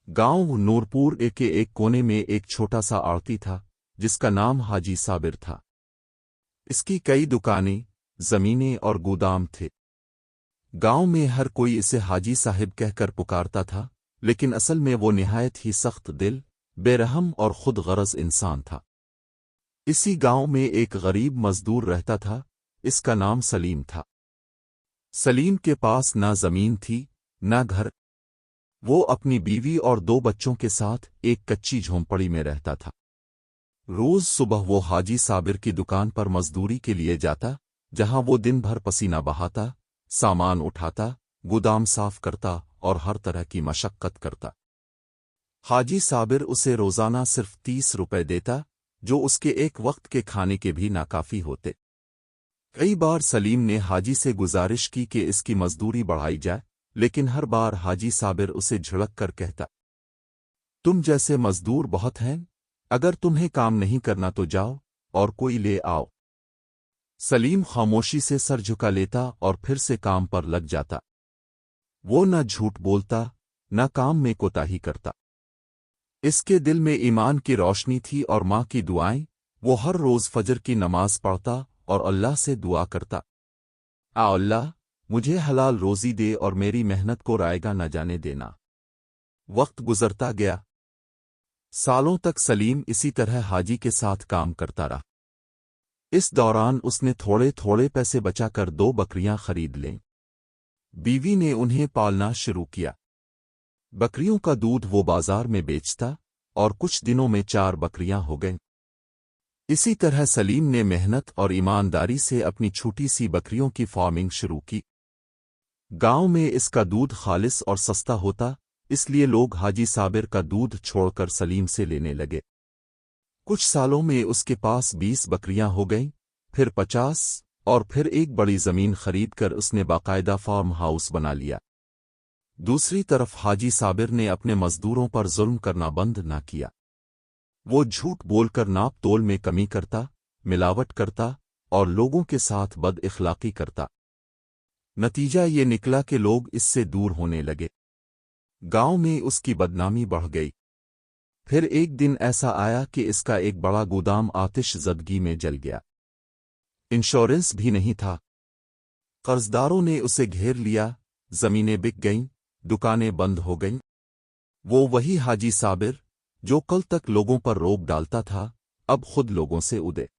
गांव नूरपुर के एक कोने में एक छोटा सा आड़ती था जिसका नाम हाजी साबिर था। इसकी कई दुकानें, जमीनें और गोदाम थे। गांव में हर कोई इसे हाजी साहिब कहकर पुकारता था, लेकिन असल में वो निहायत ही सख्त दिल, बेरहम और खुद गरज इंसान था। इसी गांव में एक गरीब मजदूर रहता था। इसका नाम सलीम था। सलीम के पास ना जमीन थी, ना घर। वो अपनी बीवी और 2 बच्चों के साथ एक कच्ची झोंपड़ी में रहता था। रोज सुबह वो हाजी साबिर की दुकान पर मजदूरी के लिए जाता, जहां वो दिन भर पसीना बहाता, सामान उठाता, गोदाम साफ करता और हर तरह की मशक्कत करता। हाजी साबिर उसे रोजाना सिर्फ 30 रुपए देता, जो उसके एक वक्त के खाने के भी नाकाफी होते। कई बार सलीम ने हाजी से गुजारिश की कि इसकी मजदूरी बढ़ाई जाए, लेकिन हर बार हाजी साबिर उसे झिड़क कर कहता, तुम जैसे मजदूर बहुत हैं, अगर तुम्हें काम नहीं करना तो जाओ और कोई ले आओ। सलीम खामोशी से सर झुका लेता और फिर से काम पर लग जाता। वो न झूठ बोलता, न काम में कोताही करता। इसके दिल में ईमान की रोशनी थी और माँ की दुआएं। वो हर रोज फजर की नमाज पढ़ता और अल्लाह से दुआ करता, आ अल्लाह, मुझे हलाल रोजी दे और मेरी मेहनत को रायगा न जाने देना। वक्त गुजरता गया। सालों तक सलीम इसी तरह हाजी के साथ काम करता रहा। इस दौरान उसने थोड़े थोड़े पैसे बचाकर 2 बकरियां खरीद लें। बीवी ने उन्हें पालना शुरू किया। बकरियों का दूध वो बाजार में बेचता और कुछ दिनों में 4 बकरियां हो गईं। इसी तरह सलीम ने मेहनत और ईमानदारी से अपनी छोटी सी बकरियों की फार्मिंग शुरू की। गांव में इसका दूध खालिस और सस्ता होता, इसलिए लोग हाजी साबिर का दूध छोड़कर सलीम से लेने लगे। कुछ सालों में उसके पास 20 बकरियां हो गईं, फिर 50 और फिर एक बड़ी जमीन खरीदकर उसने बाकायदा फार्म हाउस बना लिया। दूसरी तरफ हाजी साबिर ने अपने मजदूरों पर जुल्म करना बंद न किया। वो झूठ बोलकर नाप तोल में कमी करता, मिलावट करता और लोगों के साथ बद इखलाकी करता। नतीजा ये निकला कि लोग इससे दूर होने लगे। गांव में उसकी बदनामी बढ़ गई। फिर एक दिन ऐसा आया कि इसका एक बड़ा गोदाम आतिश ज़दगी में जल गया। इंश्योरेंस भी नहीं था। कर्जदारों ने उसे घेर लिया, जमीनें बिक गईं, दुकानें बंद हो गईं। वो वही हाजी साबिर, जो कल तक लोगों पर रोब डालता था, अब खुद लोगों से उदे।